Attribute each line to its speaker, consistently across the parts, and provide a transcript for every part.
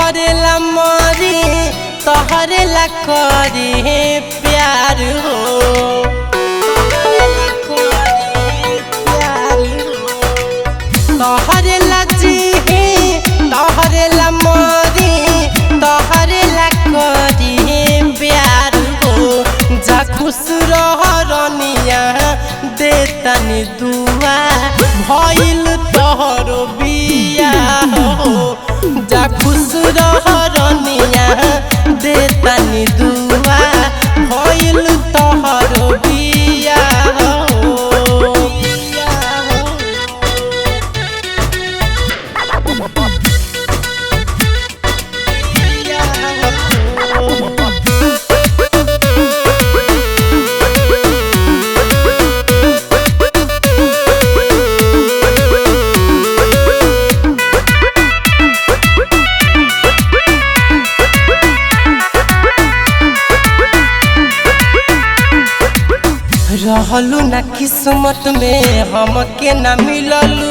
Speaker 1: तोहरे ला मरी तोहरे ला करी प्यार हो तोहरे ला जी तोहरे ला मरी तोहरे ला करी प्यार हो जा खुश रह रनिया दे तनी दुआ भइल तोहरो बिया हो जा खुश रह रनिया दे तनी दुआ भइल तोहरो बिया हो रहलू ना किस्मत में हमके ना मिललू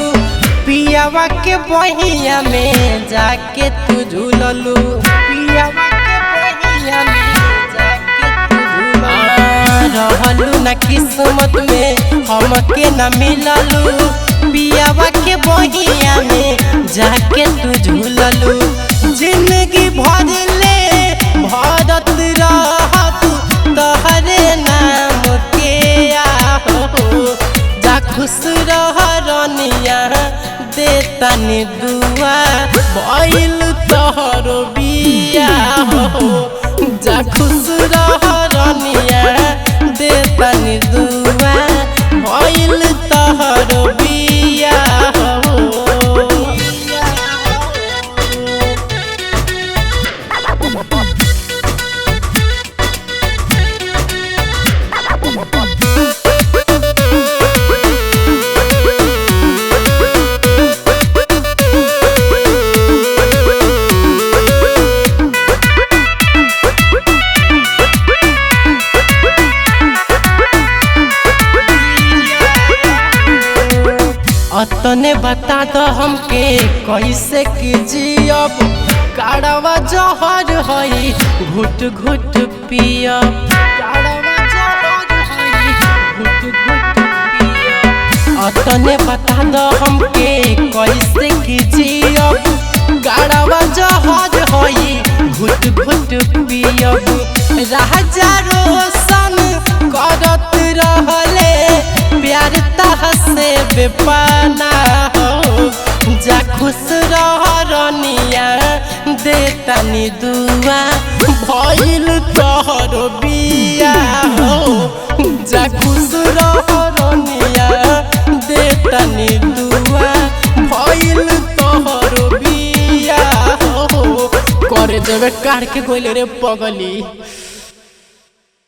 Speaker 1: पियावा के बहिया में जाके तू झूललू पियावा के बहिया में जाके तू झूललू रहलू ना किस्मत में हमके ना मिललू पियावा के बहिया में जाके तू झूललू जिंदगी भर ले भरत रह तू तोहरे नाम के जा खुश रह रनिया दे तनी दुआ भइल तोहरो बिया हो जा खुश रह रनिया दे तनी दुआ भइल तोहरो बिया हो तने बता दो हमके कैसे की जियब काड़वा जहर हई घुट घुट पियब काड़वा जहर हई घुट घुट पियब तने बता दो हमके कैसे की जियब काड़वा जहर हई घुट घुट पियब राजा रोशन करत रहले प्यार तह से बेपाना हो जा खुश रह रनिया दे तनी दुआ भइल तोहरो बिया हो जा खुश रह रनिया दे तनी दुआ भइल तोहरो बिया हो करे देवे कार के गोइल रे पगली।